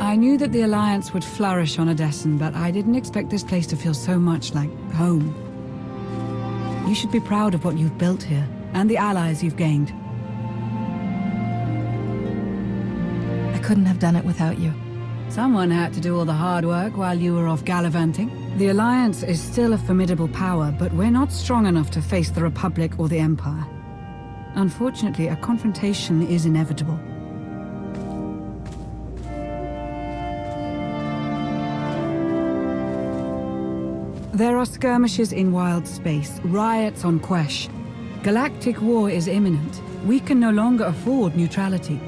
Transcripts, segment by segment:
I knew that the Alliance would flourish on Odessen, but I didn't expect this place to feel so much like home. You should be proud of what you've built here, and the allies you've gained. I couldn't have done it without you. Someone had to do all the hard work while you were off gallivanting. The Alliance is still a formidable power, but we're not strong enough to face the Republic or the Empire. Unfortunately, a confrontation is inevitable. There are skirmishes in wild space, riots on Quesh. Galactic war is imminent. We can no longer afford neutrality.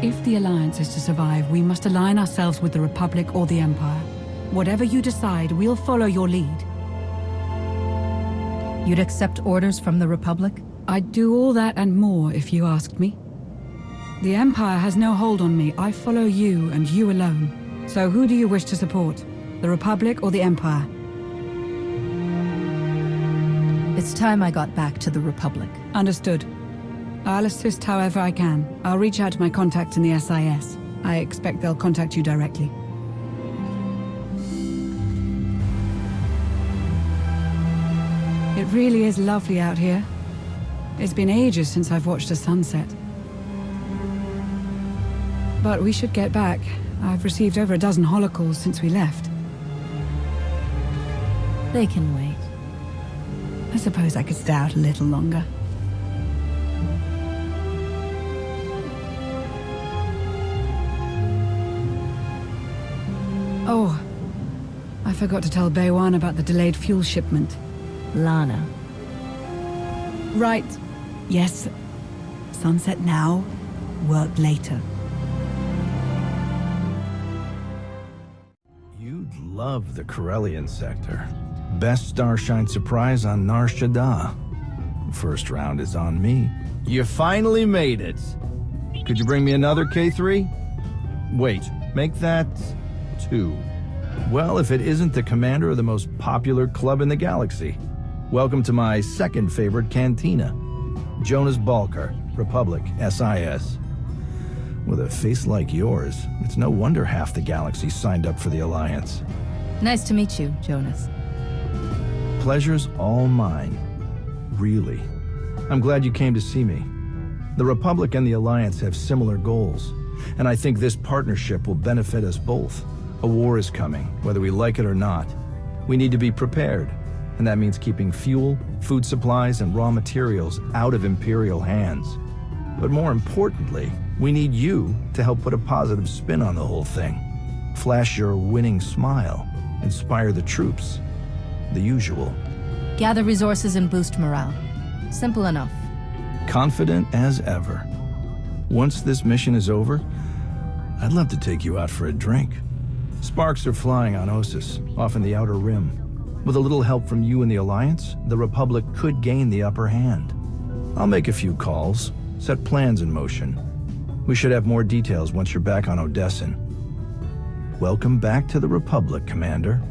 If the Alliance is to survive, we must align ourselves with the Republic or the Empire. Whatever you decide, we'll follow your lead. You'd accept orders from the Republic? I'd do all that and more if you asked me. The Empire has no hold on me. I follow you and you alone. So who do you wish to support? The Republic or the Empire? It's time I got back to the Republic. Understood. I'll assist however I can. I'll reach out to my contacts in the SIS. I expect they'll contact you directly. It really is lovely out here. It's been ages since I've watched a sunset. But we should get back. I've received over a dozen holocalls since we left. They can wait. I suppose I could stay out a little longer. Oh, I forgot to tell Baywan about the delayed fuel shipment. Lana. Right. Yes. Sunset now, work later. You'd love the Corellian sector. Best Starshine surprise on Nar Shaddaa. First round is on me. You finally made it. Could you bring me another K3? Wait, make that 2. Well, if it isn't the commander of the most popular club in the galaxy. Welcome to my second favorite cantina. Jonas Balkar, Republic, SIS. With a face like yours, it's no wonder half the galaxy signed up for the Alliance. Nice to meet you, Jonas. Pleasure's all mine. Really. I'm glad you came to see me. The Republic and the Alliance have similar goals, and I think this partnership will benefit us both. A war is coming, whether we like it or not. We need to be prepared, and that means keeping fuel, food supplies, and raw materials out of Imperial hands. But more importantly, we need you to help put a positive spin on the whole thing. Flash your winning smile, inspire the troops. The usual. Gather resources and boost morale. Simple enough. Confident as ever. Once this mission is over, I'd love to take you out for a drink. Sparks are flying on Ossus, off in the Outer Rim. With a little help from you and the Alliance, the Republic could gain the upper hand. I'll make a few calls, set plans in motion. We should have more details once you're back on Odessen. Welcome back to the Republic, Commander.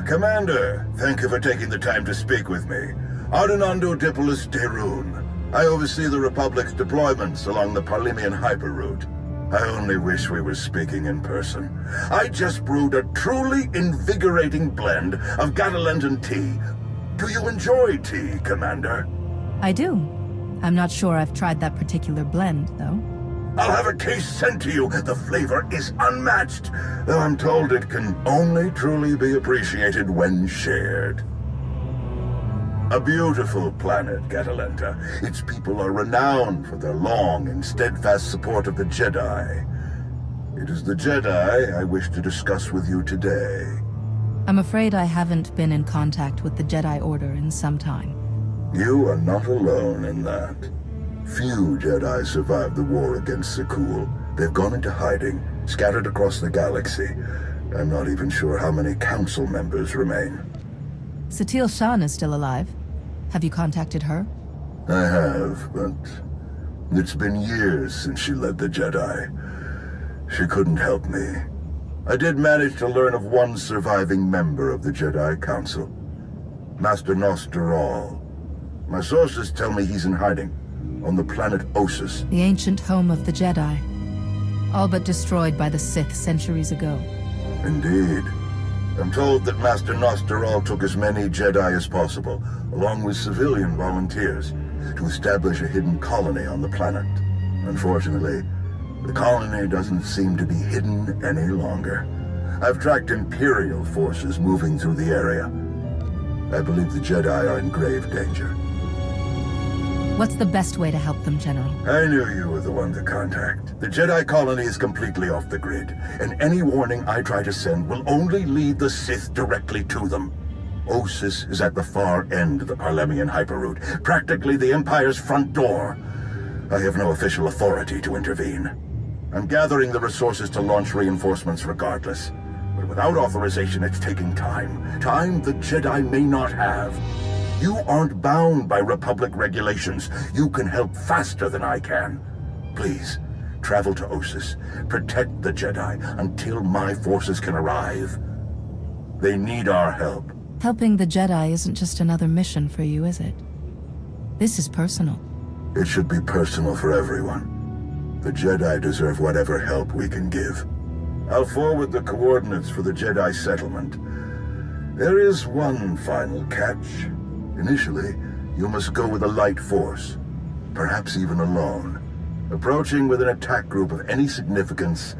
Commander, thank you for taking the time to speak with me. Ardinando Dipolis Derun. I oversee the Republic's deployments along the Parlemian hyperroute. I only wish we were speaking in person. I just brewed a truly invigorating blend of Gatalentan tea. Do you enjoy tea, Commander? I do. I'm not sure I've tried that particular blend, though. I'll have a case sent to you. The flavor is unmatched, though I'm told it can only truly be appreciated when shared. A beautiful planet, Catalenta. Its people are renowned for their long and steadfast support of the Jedi. It is the Jedi I wish to discuss with you today. I'm afraid I haven't been in contact with the Jedi Order in some time. You are not alone in that. Few Jedi survived the war against Sekul. They've gone into hiding, scattered across the galaxy. I'm not even sure how many council members remain. Satil Shan is still alive. Have you contacted her? I have, but it's been years since she led the Jedi. She couldn't help me. I did manage to learn of one surviving member of the Jedi Council, Master SWTOR. My sources tell me he's in hiding on the planet Ossus. The ancient home of the Jedi. All but destroyed by the Sith centuries ago. Indeed. I'm told that Master SWTOR took as many Jedi as possible, along with civilian volunteers, to establish a hidden colony on the planet. Unfortunately, the colony doesn't seem to be hidden any longer. I've tracked Imperial forces moving through the area. I believe the Jedi are in grave danger. What's the best way to help them, General? I knew you were the one to contact. The Jedi colony is completely off the grid, and any warning I try to send will only lead the Sith directly to them. Ossus is at the far end of the Parlemian hyperroute, practically the Empire's front door. I have no official authority to intervene. I'm gathering the resources to launch reinforcements regardless. But without authorization, it's taking time. Time the Jedi may not have. You aren't bound by Republic regulations. You can help faster than I can. Please, travel to Ossus. Protect the Jedi until my forces can arrive. They need our help. Helping the Jedi isn't just another mission for you, is it? This is personal. It should be personal for everyone. The Jedi deserve whatever help we can give. I'll forward the coordinates for the Jedi settlement. There is one final catch. Initially, you must go with a light force, perhaps even alone. Approaching with an attack group of any significance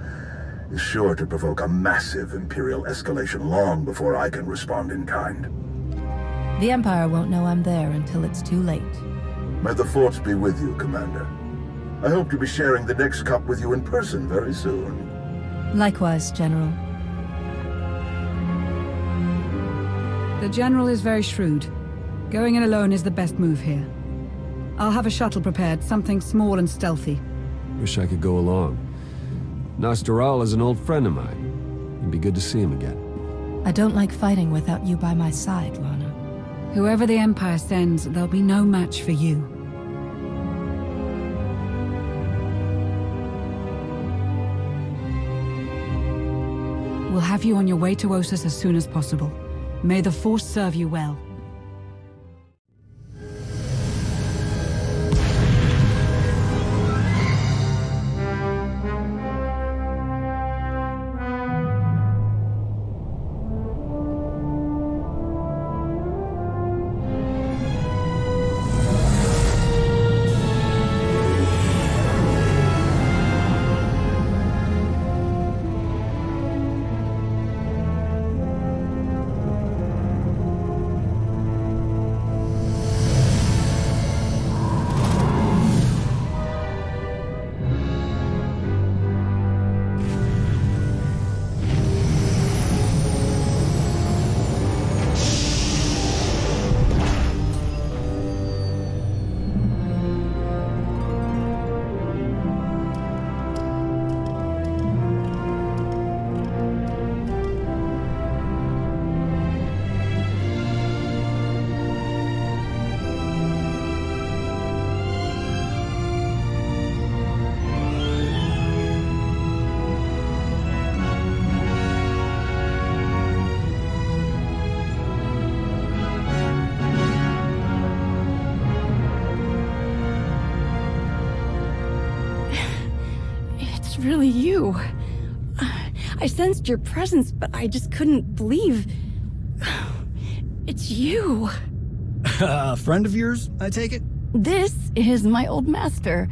is sure to provoke a massive Imperial escalation long before I can respond in kind. The Empire won't know I'm there until it's too late. May the Force be with you, Commander. I hope to be sharing the next cup with you in person very soon. Likewise, General. The General is very shrewd. Going in alone is the best move here. I'll have a shuttle prepared, something small and stealthy. Wish I could go along. SWTOR is an old friend of mine. It'd be good to see him again. I don't like fighting without you by my side, Lana. Whoever the Empire sends, there'll be no match for you. We'll have you on your way to Ossus as soon as possible. May the Force serve you well. Really you. I sensed your presence, but I just couldn't believe... It's you. A friend of yours, I take it? This is my old master,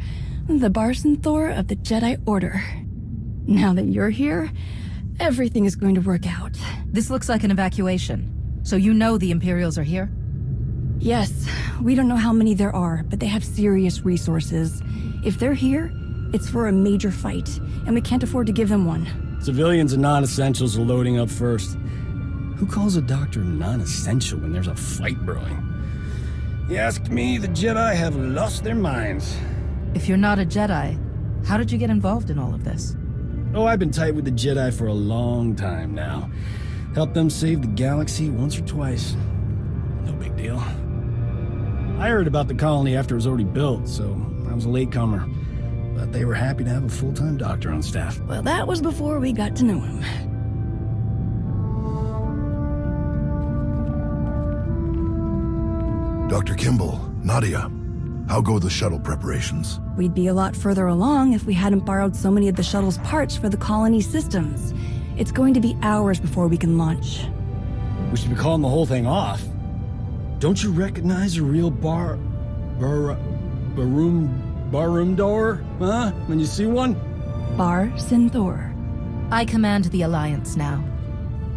the SWTOR of the Jedi Order. Now that you're here, everything is going to work out. This looks like an evacuation. So you know the Imperials are here? Yes, we don't know how many there are, but they have serious resources. If they're here, it's for a major fight, and we can't afford to give them one. Civilians and non-essentials are loading up first. Who calls a doctor non-essential when there's a fight brewing? You ask me, the Jedi have lost their minds. If you're not a Jedi, how did you get involved in all of this? Oh, I've been tight with the Jedi for a long time now. Helped them save the galaxy once or twice. No big deal. I heard about the colony after it was already built, so I was a latecomer. But they were happy to have a full-time doctor on staff. Well, that was before we got to know him. Dr. Kimball, Nadia, how go the shuttle preparations? We'd be a lot further along if we hadn't borrowed so many of the shuttle's parts for the colony systems. It's going to be hours before we can launch. We should be calling the whole thing off. Don't you recognize a real barroom door? Huh? When you see one? SWTOR. I command the Alliance now.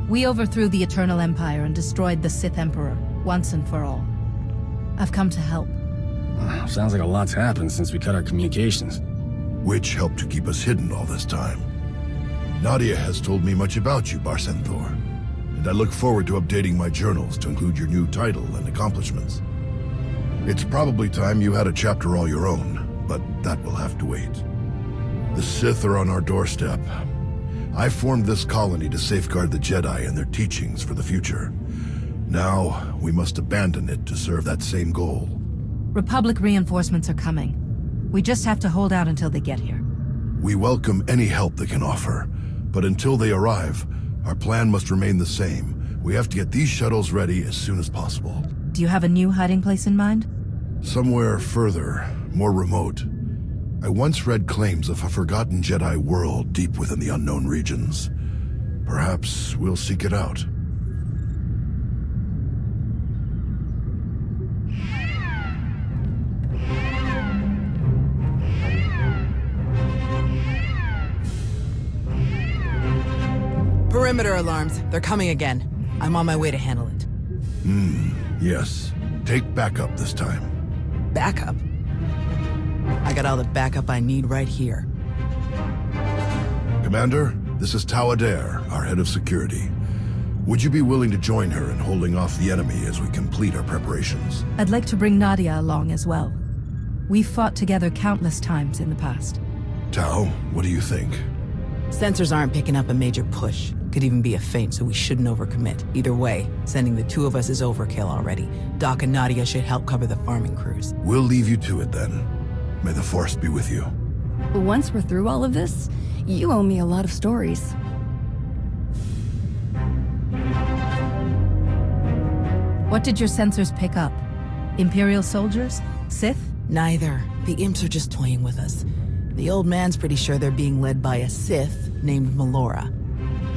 We overthrew the Eternal Empire and destroyed the Sith Emperor, once and for all. I've come to help. Sounds like a lot's happened since we cut our communications. Which helped to keep us hidden all this time. Nadia has told me much about you, SWTOR, and I look forward to updating my journals to include your new title and accomplishments. It's probably time you had a chapter all your own, but that will have to wait. The Sith are on our doorstep. I formed this colony to safeguard the Jedi and their teachings for the future. Now, we must abandon it to serve that same goal. Republic reinforcements are coming. We just have to hold out until they get here. We welcome any help they can offer, but until they arrive, our plan must remain the same. We have to get these shuttles ready as soon as possible. Do you have a new hiding place in mind? Somewhere further, more remote. I once read claims of a forgotten Jedi world deep within the unknown regions. Perhaps we'll seek it out. Perimeter alarms. They're coming again. I'm on my way to handle it. Yes. Take backup this time. Backup? I got all the backup I need right here. Commander, this is Tau Adair, our head of security. Would you be willing to join her in holding off the enemy as we complete our preparations? I'd like to bring Nadia along as well. We've fought together countless times in the past. Tau, what do you think? Sensors aren't picking up a major push. Could even be a feint, so we shouldn't overcommit. Either way, sending the two of us is overkill already. Doc and Nadia should help cover the farming crews. We'll leave you to it then. May the Force be with you. Once we're through all of this, you owe me a lot of stories. What did your sensors pick up? Imperial soldiers? Sith? Neither. The imps are just toying with us. The old man's pretty sure they're being led by a Sith named Melora.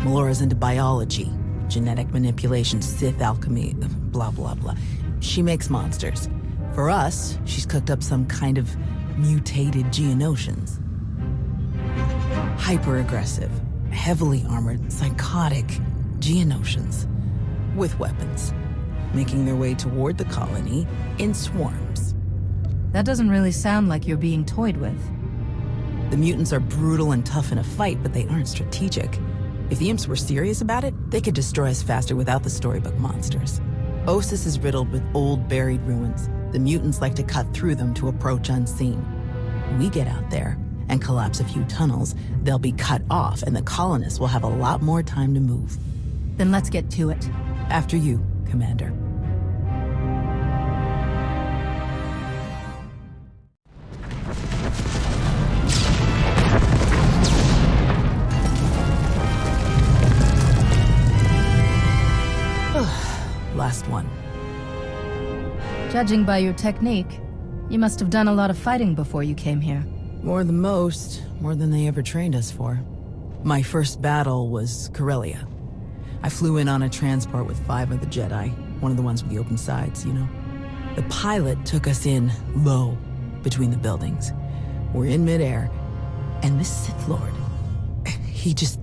Melora's into biology, genetic manipulation, Sith alchemy, blah blah blah. She makes monsters. For us, she's cooked up some kind of mutated Geonosians. Hyper-aggressive, heavily armored, psychotic Geonosians. With weapons. Making their way toward the colony in swarms. That doesn't really sound like you're being toyed with. The mutants are brutal and tough in a fight, but they aren't strategic. If the imps were serious about it, they could destroy us faster without the storybook monsters. Osis is riddled with old buried ruins. The mutants like to cut through them to approach unseen. We get out there and collapse a few tunnels, they'll be cut off and the colonists will have a lot more time to move. Then let's get to it. After you, Commander. Last one. Judging by your technique, you must have done a lot of fighting before you came here. More than most, more than they ever trained us for. My first battle was Corellia. I flew in on a transport with 5 of the Jedi, one of the ones with the open sides, you know. The pilot took us in low, between the buildings. We're in midair, and this Sith Lord, he just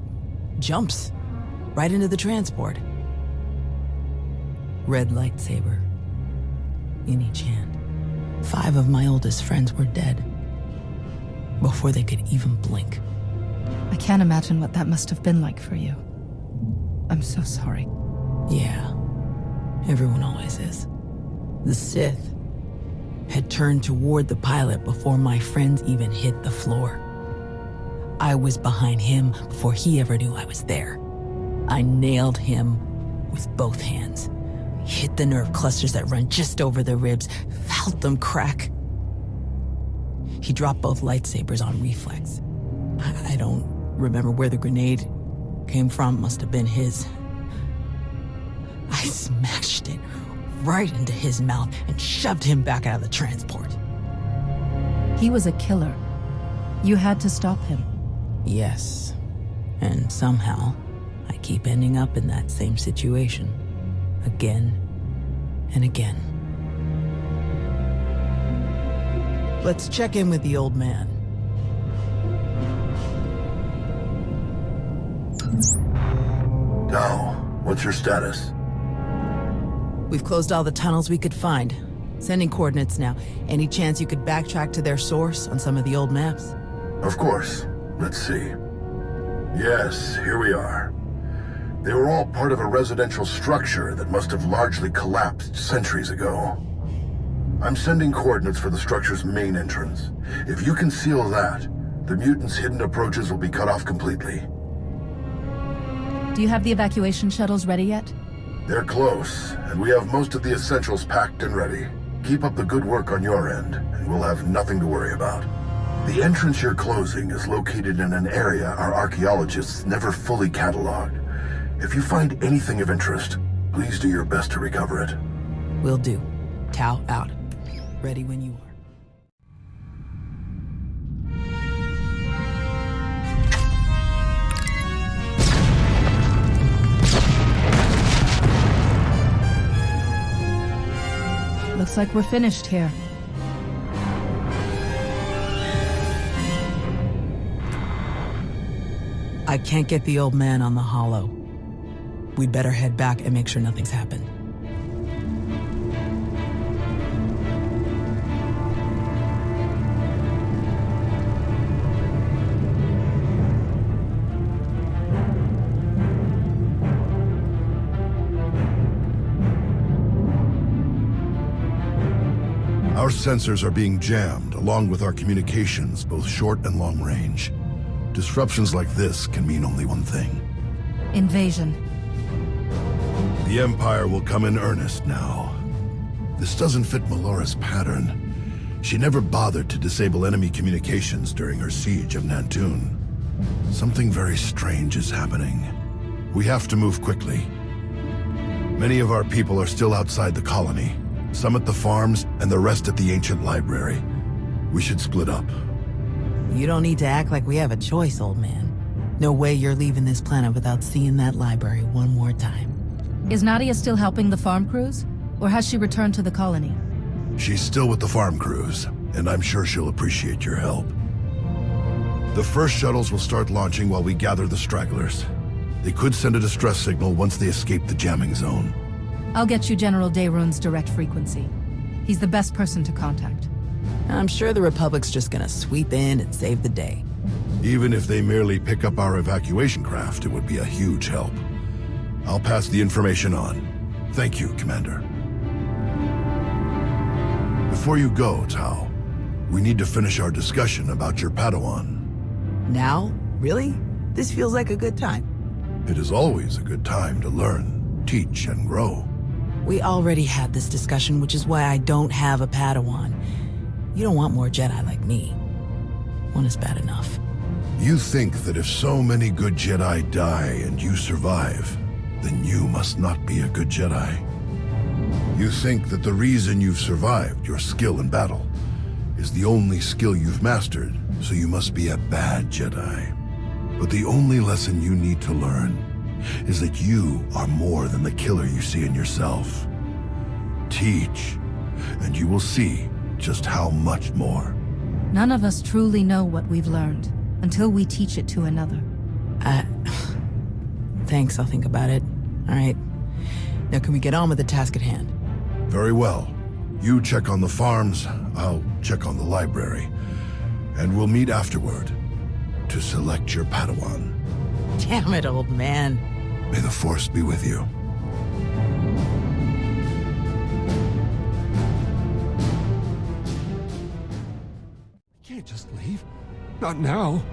jumps right into the transport. Red lightsaber in each hand. 5 of my oldest friends were dead before they could even blink. I can't imagine what that must have been like for you. I'm so sorry. Yeah, everyone always is. The Sith had turned toward the pilot before my friends even hit the floor. I was behind him before he ever knew I was there. I nailed him with both hands. Hit the nerve clusters that run just over the ribs, felt them crack. He dropped both lightsabers on reflex. I don't remember where the grenade came from, must have been his. I smashed it right into his mouth and shoved him back out of the transport. He was a killer. You had to stop him. Yes. And somehow, I keep ending up in that same situation. Again and again. Let's check in with the old man. Tao, what's your status? We've closed all the tunnels we could find. Sending coordinates now. Any chance you could backtrack to their source on some of the old maps? Of course. Let's see. Yes, here we are. They were all part of a residential structure that must have largely collapsed centuries ago. I'm sending coordinates for the structure's main entrance. If you can seal that, the mutants' hidden approaches will be cut off completely. Do you have the evacuation shuttles ready yet? They're close, and we have most of the essentials packed and ready. Keep up the good work on your end, and we'll have nothing to worry about. The entrance you're closing is located in an area our archaeologists never fully cataloged. If you find anything of interest, please do your best to recover it. Will do. Tau out. Ready when you are. Looks like we're finished here. I can't get the old man on the holo. We'd better head back and make sure nothing's happened. Our sensors are being jammed, along with our communications, both short and long range. Disruptions like this can mean only one thing. Invasion. The Empire will come in earnest now. This doesn't fit Melora's pattern. She never bothered to disable enemy communications during her siege of Nantoon. Something very strange is happening. We have to move quickly. Many of our people are still outside the colony. Some at the farms, and the rest at the ancient library. We should split up. You don't need to act like we have a choice, old man. No way you're leaving this planet without seeing that library one more time. Is Nadia still helping the farm crews? Or has she returned to the colony? She's still with the farm crews, and I'm sure she'll appreciate your help. The first shuttles will start launching while we gather the stragglers. They could send a distress signal once they escape the jamming zone. I'll get you General Dayrun's direct frequency. He's the best person to contact. I'm sure the Republic's just gonna sweep in and save the day. Even if they merely pick up our evacuation craft, it would be a huge help. I'll pass the information on. Thank you, Commander. Before you go, Tau, we need to finish our discussion about your Padawan. Now? Really? This feels like a good time. It is always a good time to learn, teach, and grow. We already had this discussion, which is why I don't have a Padawan. You don't want more Jedi like me. One is bad enough. You think that if so many good Jedi die and you survive, then you must not be a good Jedi. You think that the reason you've survived, your skill in battle, is the only skill you've mastered, so you must be a bad Jedi. But the only lesson you need to learn is that you are more than the killer you see in yourself. Teach, and you will see just how much more. None of us truly know what we've learned until we teach it to another. Thanks, I'll think about it. All right. Now can we get on with the task at hand? Very well. You check on the farms, I'll check on the library. And we'll meet afterward to select your Padawan. Damn it, old man. May the Force be with you. Can't just leave. Not now.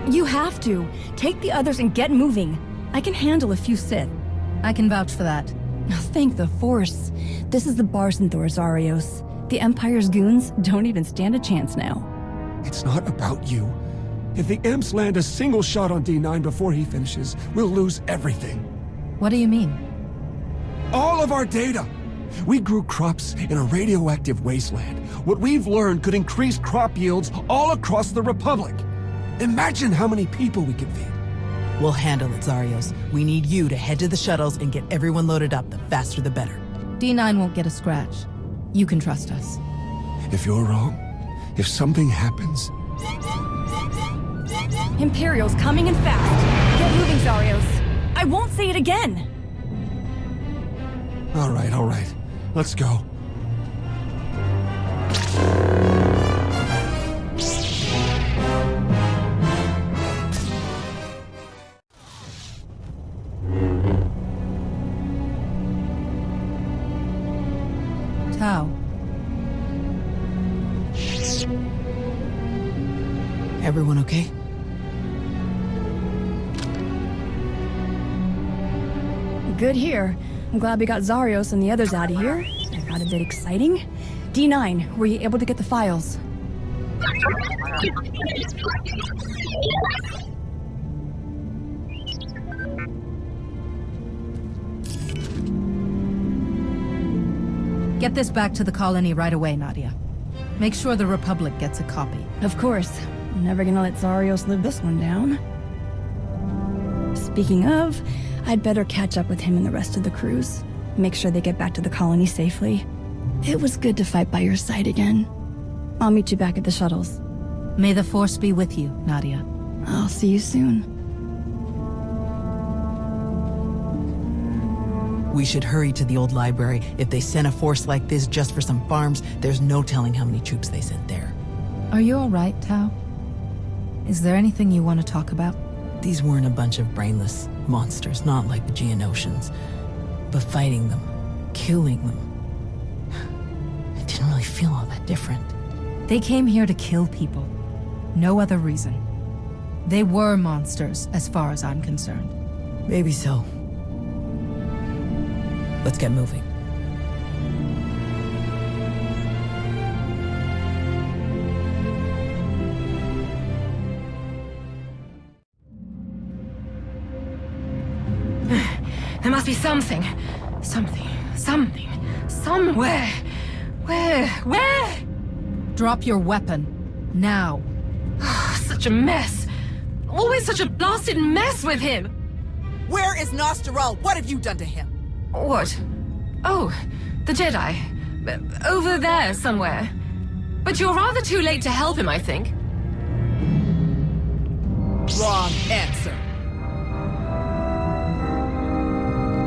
You have to. Take the others and get moving. I can handle a few Sith. I can vouch for that. Thank the Force. This is the SWTOR, Zarios. The Empire's goons don't even stand a chance now. It's not about you. If the Imps land a single shot on D9 before he finishes, we'll lose everything. What do you mean? All of our data! We grew crops in a radioactive wasteland. What we've learned could increase crop yields all across the Republic. Imagine how many people we could feed. We'll handle it, Zarios. We need you to head to the shuttles and get everyone loaded up. The faster the better. D9 won't get a scratch. You can trust us. If you're wrong, if something happens... Imperial's coming in fast. Get moving, Zarios. I won't say it again. All right. Let's go. Tau. Everyone okay? Good here. I'm glad we got Zarios and the others out of here. That got a bit exciting. D9, were you able to get the files? Get this back to the colony right away, Nadia. Make sure the Republic gets a copy. Of course. I'm never gonna let Zarios live this one down. Speaking of, I'd better catch up with him and the rest of the crews. Make sure they get back to the colony safely. It was good to fight by your side again. I'll meet you back at the shuttles. May the Force be with you, Nadia. I'll see you soon. We should hurry to the old library. If they sent a force like this just for some farms, there's no telling how many troops they sent there. Are you all right, Tau? Is there anything you want to talk about? These weren't a bunch of brainless monsters, not like the Geonosians. But fighting them, killing them, it didn't really feel all that different. They came here to kill people. No other reason. They were monsters, as far as I'm concerned. Maybe so. Let's get moving. There must be something. Something. Somewhere. Where? Drop your weapon. Now. Such a mess. Always such a blasted mess with him. Where is Nosteral? What have you done to him? What? Oh, the Jedi. Over there somewhere. But you're rather too late to help him, I think. Wrong answer.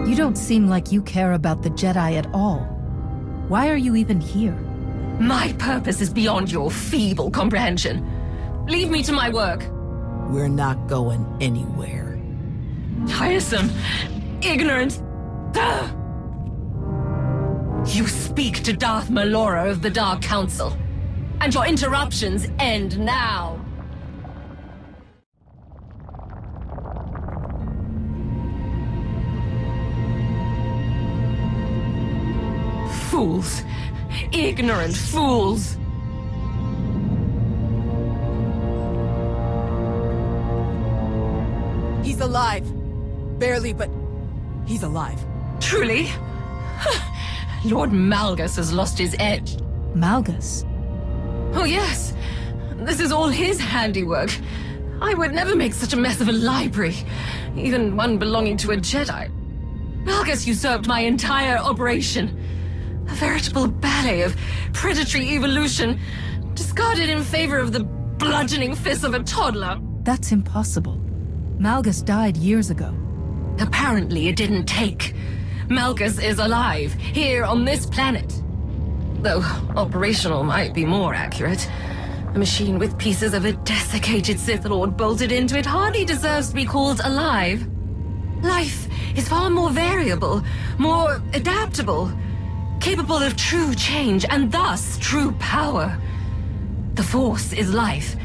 You don't seem like you care about the Jedi at all. Why are you even here? My purpose is beyond your feeble comprehension. Leave me to my work. We're not going anywhere. Tiresome. Ignorant. Ugh. You speak to Darth Malora of the Dark Council. And your interruptions end now. Fools. Ignorant fools. He's alive. Barely, but he's alive. Truly? Lord Malgus has lost his edge. Malgus? Oh yes. This is all his handiwork. I would never make such a mess of a library, even one belonging to a Jedi. Malgus usurped my entire operation. A veritable ballet of predatory evolution, discarded in favor of the bludgeoning fists of a toddler. That's impossible. Malgus died years ago. Apparently it didn't take. Malgus is alive, here on this planet. Though operational might be more accurate. A machine with pieces of a desiccated Sith Lord bolted into it hardly deserves to be called alive. Life is far more variable, more adaptable, capable of true change, and thus true power. The Force is life,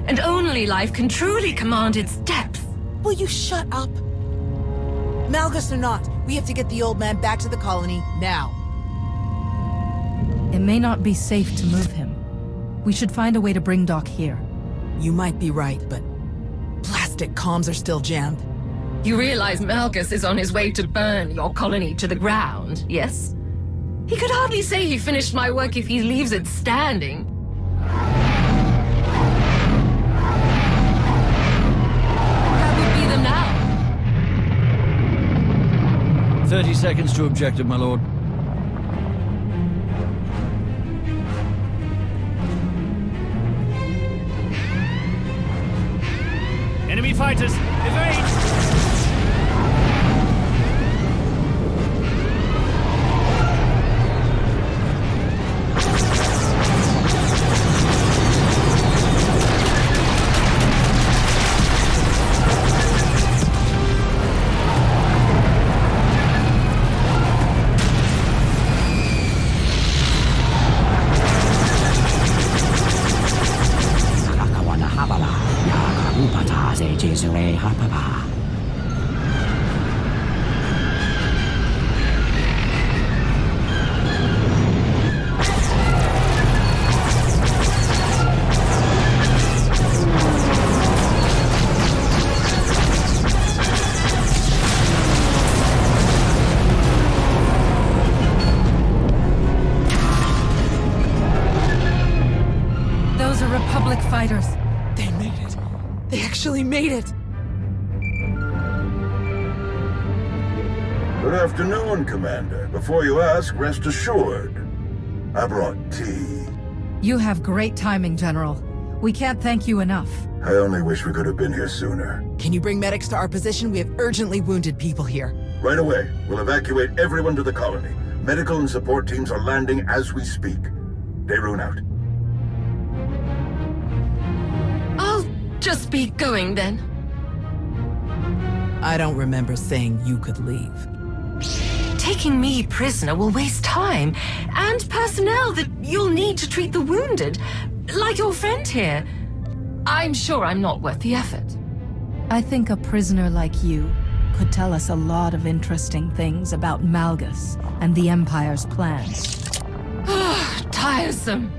and only life can truly command its depth. Will you shut up? Malgus or not, we have to get the old man back to the colony now. It may not be safe to move him. We should find a way to bring Doc here. You might be right, but plastic comms are still jammed. You realize Malgus is on his way to burn your colony to the ground, yes? He could hardly say he finished my work if he leaves it standing. That would be them now. 30 seconds to objective, my lord. Enemy fighters, evade! Those are Republic fighters. They made it. They actually made it. Good afternoon, Commander. Before you ask, rest assured. I brought tea. You have great timing, General. We can't thank you enough. I only wish we could have been here sooner. Can you bring medics to our position? We have urgently wounded people here. Right away. We'll evacuate everyone to the colony. Medical and support teams are landing as we speak. Daerun out. I'll just be going then. I don't remember saying you could leave. Taking me prisoner will waste time and personnel that you'll need to treat the wounded, like your friend here. I'm sure I'm not worth the effort. I think a prisoner like you could tell us a lot of interesting things about Malgus and the Empire's plans. Tiresome.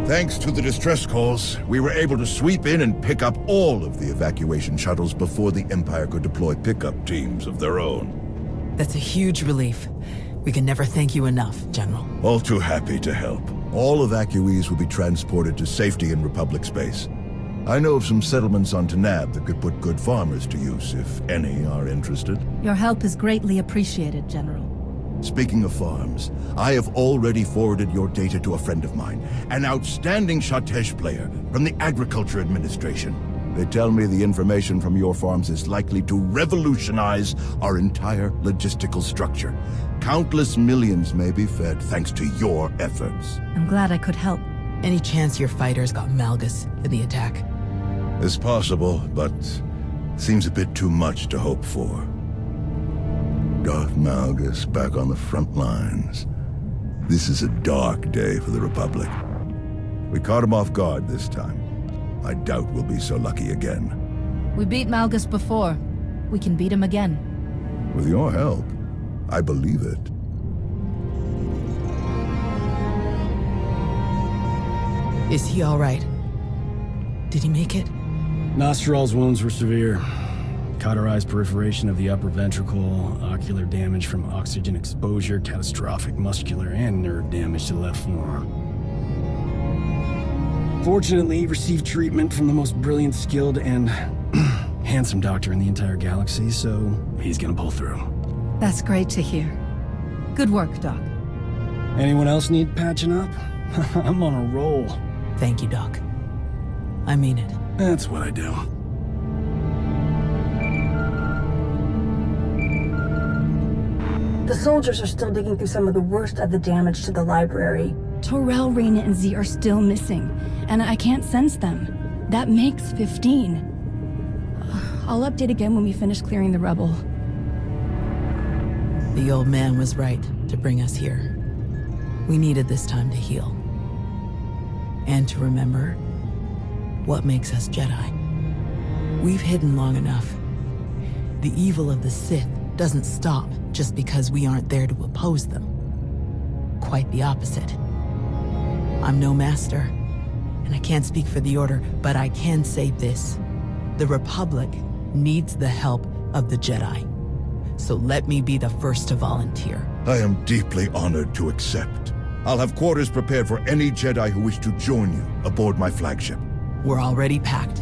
Thanks to the distress calls, we were able to sweep in and pick up all of the evacuation shuttles before the Empire could deploy pickup teams of their own. That's a huge relief. We can never thank you enough, General. All too happy to help. All evacuees will be transported to safety in Republic space. I know of some settlements on Tanab that could put good farmers to use, if any are interested. Your help is greatly appreciated, General. Speaking of farms, I have already forwarded your data to a friend of mine, an outstanding Shatesh player from the Agriculture Administration. They tell me the information from your farms is likely to revolutionize our entire logistical structure. Countless millions may be fed thanks to your efforts. I'm glad I could help. Any chance your fighters got Malgus in the attack? It's possible, but seems a bit too much to hope for. Darth Malgus back on the front lines. This is a dark day for the Republic. We caught him off guard this time. I doubt we'll be so lucky again. We beat Malgus before. We can beat him again. With your help, I believe it. Is he all right? Did he make it? Nostral's wounds were severe. Cauterized perforation of the upper ventricle, ocular damage from oxygen exposure, catastrophic muscular and nerve damage to the left forearm. Fortunately, he received treatment from the most brilliant, skilled, and handsome doctor in the entire galaxy, so he's gonna pull through. That's great to hear. Good work, Doc. Anyone else need patching up? I'm on a roll. Thank you, Doc. I mean it. That's what I do. The soldiers are still digging through some of the worst of the damage to the library. Torel, Reyna, and Z are still missing, and I can't sense them. That makes 15. I'll update again when we finish clearing the rubble. The old man was right to bring us here. We needed this time to heal. And to remember what makes us Jedi. We've hidden long enough. The evil of the Sith doesn't stop just because we aren't there to oppose them. Quite the opposite. I'm no master, and I can't speak for the Order, but I can say this. The Republic needs the help of the Jedi. So let me be the first to volunteer. I am deeply honored to accept. I'll have quarters prepared for any Jedi who wish to join you aboard my flagship. We're already packed,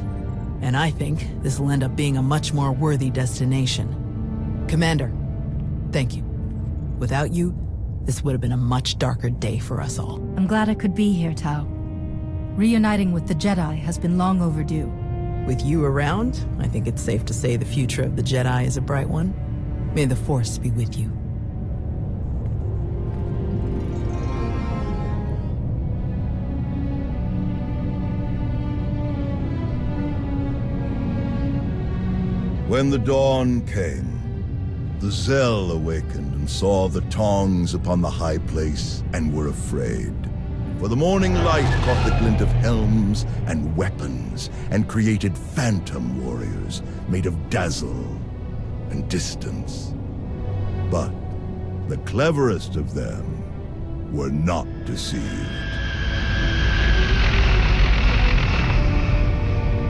and I think this will end up being a much more worthy destination. Commander, thank you. Without you, this would have been a much darker day for us all. I'm glad I could be here, Tao. Reuniting with the Jedi has been long overdue. With you around, I think it's safe to say the future of the Jedi is a bright one. May the Force be with you. When the dawn came, the Zell awakened and saw the tongs upon the high place and were afraid. For the morning light caught the glint of helms and weapons and created phantom warriors made of dazzle and distance. But the cleverest of them were not deceived.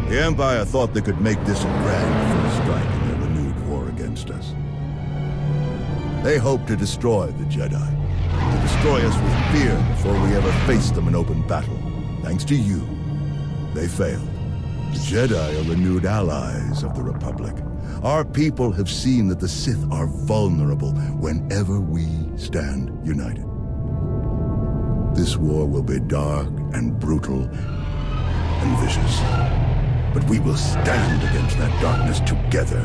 The Empire thought they could make this a grand first strike in their renewed war against us. They hoped to destroy the Jedi, to destroy us with fear before we ever faced them in open battle. Thanks to you, they failed. The Jedi are renewed allies of the Republic. Our people have seen that the Sith are vulnerable whenever we stand united. This war will be dark and brutal and vicious. But we will stand against that darkness together.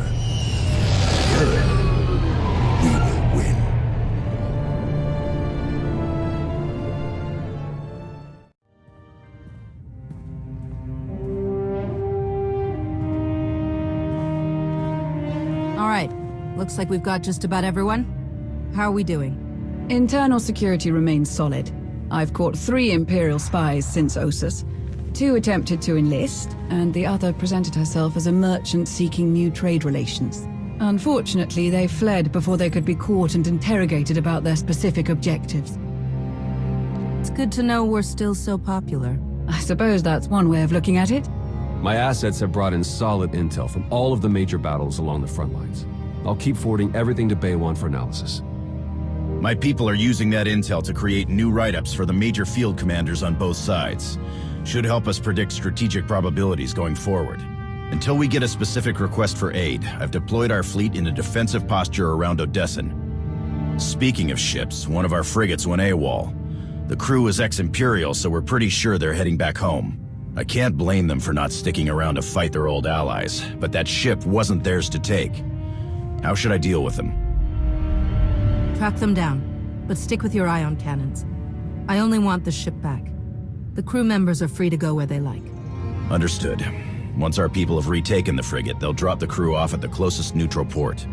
Together, we will win. All right. Looks like we've got just about everyone. How are we doing? Internal security remains solid. I've caught 3 Imperial spies since Ossus. 2 attempted to enlist, and the other presented herself as a merchant seeking new trade relations. Unfortunately, they fled before they could be caught and interrogated about their specific objectives. It's good to know we're still so popular. I suppose that's one way of looking at it. My assets have brought in solid intel from all of the major battles along the front lines. I'll keep forwarding everything to Baywan for analysis. My people are using that intel to create new write-ups for the major field commanders on both sides. Should help us predict strategic probabilities going forward. Until we get a specific request for aid, I've deployed our fleet in a defensive posture around Odessen. Speaking of ships, one of our frigates went AWOL. The crew is ex-Imperial, so we're pretty sure they're heading back home. I can't blame them for not sticking around to fight their old allies, but that ship wasn't theirs to take. How should I deal with them? Track them down, but stick with your ion cannons. I only want the ship back. The crew members are free to go where they like. Understood. Once our people have retaken the frigate, they'll drop the crew off at the closest neutral port.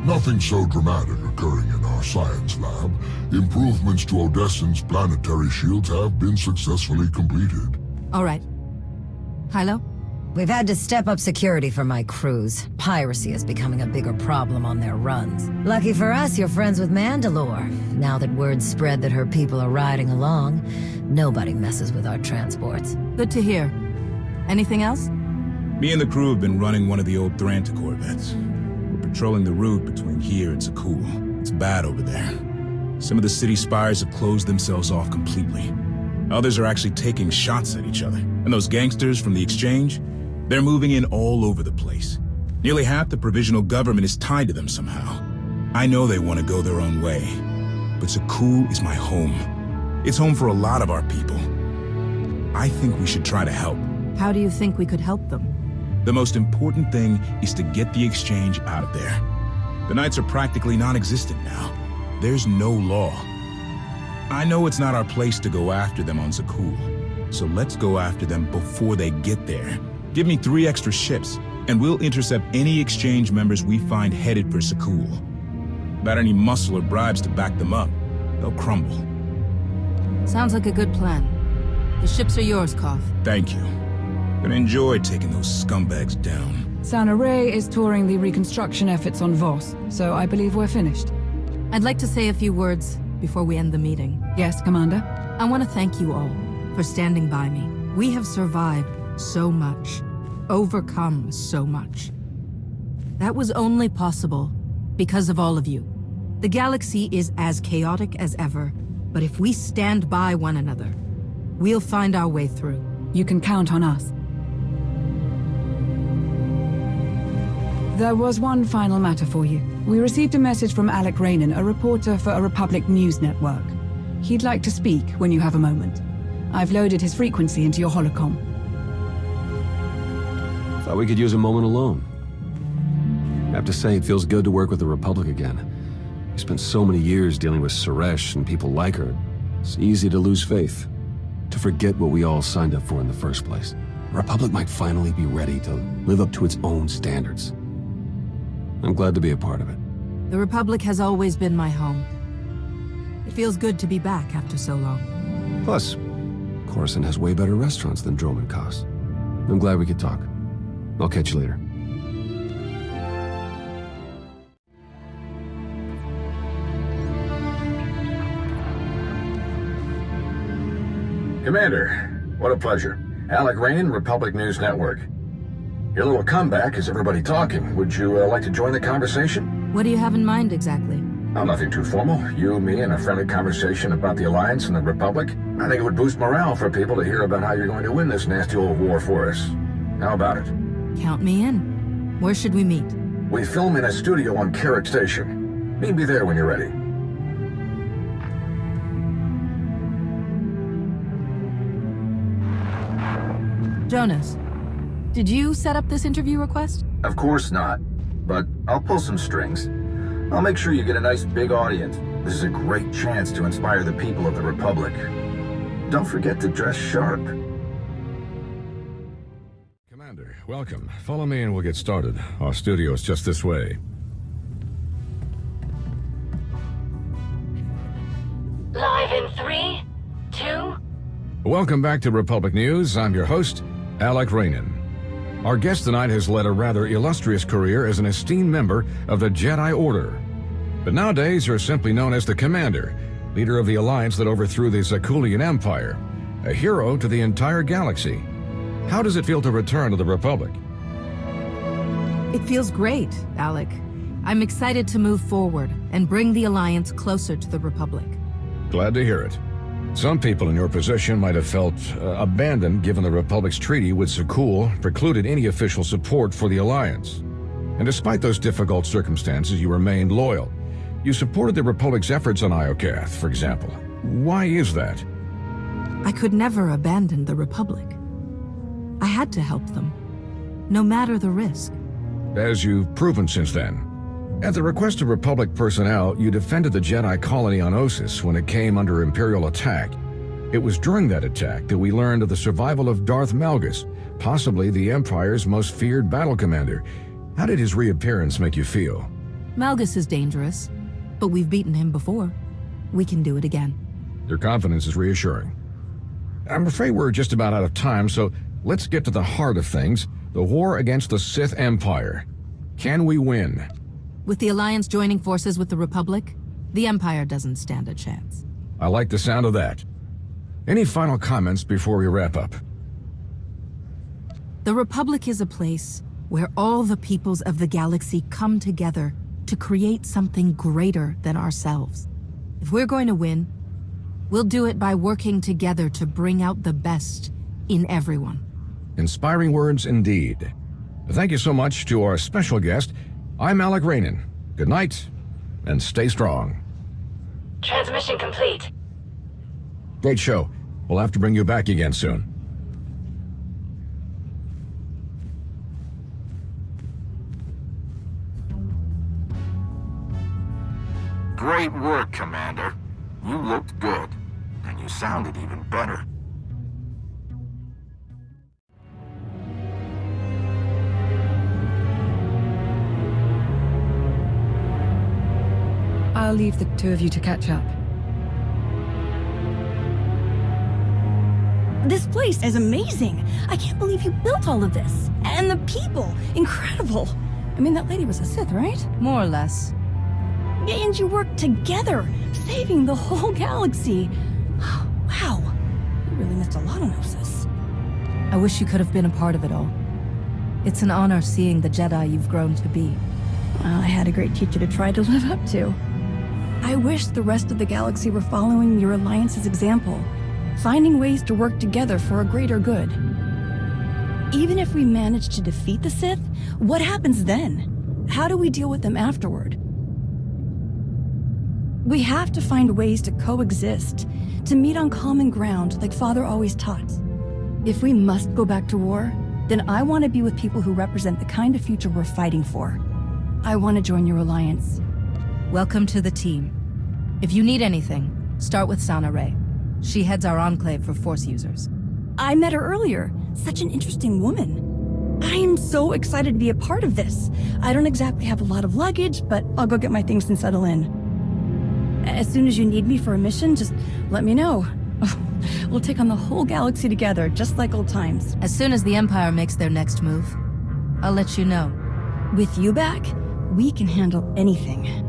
Nothing so dramatic occurring in our science lab. Improvements to Odessen's planetary shields have been successfully completed. All right. Hilo? We've had to step up security for my crews. Piracy is becoming a bigger problem on their runs. Lucky for us, you're friends with Mandalore. Now that word's spread that her people are riding along, nobody messes with our transports. Good to hear. Anything else? Me and the crew have been running one of the old Thranta corvettes. We're patrolling the route between here and Sakul. It's bad over there. Some of the city spires have closed themselves off completely. Others are actually taking shots at each other. And those gangsters from the exchange? They're moving in all over the place. Nearly half the provisional government is tied to them somehow. I know they want to go their own way, but Sakul is my home. It's home for a lot of our people. I think we should try to help. How do you think we could help them? The most important thing is to get the exchange out of there. The Knights are practically non-existent now. There's no law. I know it's not our place to go after them on Sakul, so let's go after them before they get there. Give me 3 extra ships, and we'll intercept any exchange members we find headed for Sakul. Without any muscle or bribes to back them up, they'll crumble. Sounds like a good plan. The ships are yours, Koth. Thank you. Gonna enjoy taking those scumbags down. Sana Ray is touring the reconstruction efforts on Voss, so I believe we're finished. I'd like to say a few words before we end the meeting. Yes, Commander? I want to thank you all. for standing by me. We have survived so much, overcome so much. That was only possible because of all of you. The galaxy is as chaotic as ever, but if we stand by one another, we'll find our way through. You can count on us. There was one final matter for you. We received a message from Alec Rainan, a reporter for a Republic news network. He'd like to speak when you have a moment. I've loaded his frequency into your holocom. Thought we could use a moment alone. I have to say, it feels good to work with the Republic again. We spent so many years dealing with Suresh and people like her. It's easy to lose faith, to forget what we all signed up for in the first place. The Republic might finally be ready to live up to its own standards. I'm glad to be a part of it. The Republic has always been my home. It feels good to be back after so long. Plus, Coruscant has way better restaurants than Droman Kos. I'm glad we could talk. I'll catch you later. Commander, what a pleasure. Alec Rainan, Republic News Network. Your little comeback has everybody talking. Would you like to join the conversation? What do you have in mind exactly? Oh, nothing too formal. You, me, and a friendly conversation about the Alliance and the Republic. I think it would boost morale for people to hear about how you're going to win this nasty old war for us. How about it? Count me in. Where should we meet? We film in a studio on Carrick Station. Meet me there when you're ready. Jonas, did you set up this interview request? Of course not, but I'll pull some strings. I'll make sure you get a nice big audience. This is a great chance to inspire the people of the Republic. Don't forget to dress sharp. Commander, welcome. Follow me and we'll get started. Our studio is just this way. Live in 3, 2... Welcome back to Republic News. I'm your host, Alec Rainan. Our guest tonight has led a rather illustrious career as an esteemed member of the Jedi Order. But nowadays, you're simply known as the Commander, leader of the alliance that overthrew the Zakulian Empire, a hero to the entire galaxy. How does it feel to return to the Republic? It feels great, Alec. I'm excited to move forward and bring the alliance closer to the Republic. Glad to hear it. Some people in your position might have felt abandoned given the Republic's treaty with Zakul precluded any official support for the Alliance. And despite those difficult circumstances, you remained loyal. You supported the Republic's efforts on Iokath, for example. Why is that? I could never abandon the Republic. I had to help them, no matter the risk. As you've proven since then. At the request of Republic personnel, you defended the Jedi colony on Ossus when it came under Imperial attack. It was during that attack that we learned of the survival of Darth Malgus, possibly the Empire's most feared battle commander. How did his reappearance make you feel? Malgus is dangerous, but we've beaten him before. We can do it again. Your confidence is reassuring. I'm afraid we're just about out of time, so let's get to the heart of things, the war against the Sith Empire. Can we win? With the Alliance joining forces with the Republic, the Empire doesn't stand a chance. I like the sound of that. Any final comments before we wrap up? The Republic is a place where all the peoples of the galaxy come together to create something greater than ourselves. If we're going to win, we'll do it by working together to bring out the best in everyone. Inspiring words indeed. Thank you so much to our special guest. I'm Alec Rainan. Good night, and stay strong. Transmission complete. Great show. We'll have to bring you back again soon. Great work, Commander. You looked good, and you sounded even better. I'll leave the two of you to catch up. This place is amazing. I can't believe you built all of this. And the people, incredible. I mean, that lady was a Sith, right? More or less. And you worked together, saving the whole galaxy. Wow. You really missed a lot of Gnosis. I wish you could have been a part of it all. It's an honor seeing the Jedi you've grown to be. Well, I had a great teacher to try to live up to. I wish the rest of the galaxy were following your Alliance's example, finding ways to work together for a greater good. Even if we manage to defeat the Sith, what happens then? How do we deal with them afterward? We have to find ways to coexist, to meet on common ground like Father always taught. If we must go back to war, then I want to be with people who represent the kind of future we're fighting for. I want to join your alliance. Welcome to the team. If you need anything, start with Sana Ray. She heads our enclave for Force users. I met her earlier. Such an interesting woman. I am so excited to be a part of this. I don't exactly have a lot of luggage, but I'll go get my things and settle in. As soon as you need me for a mission, just let me know. We'll take on the whole galaxy together, just like old times. As soon as the Empire makes their next move, I'll let you know. With you back, we can handle anything.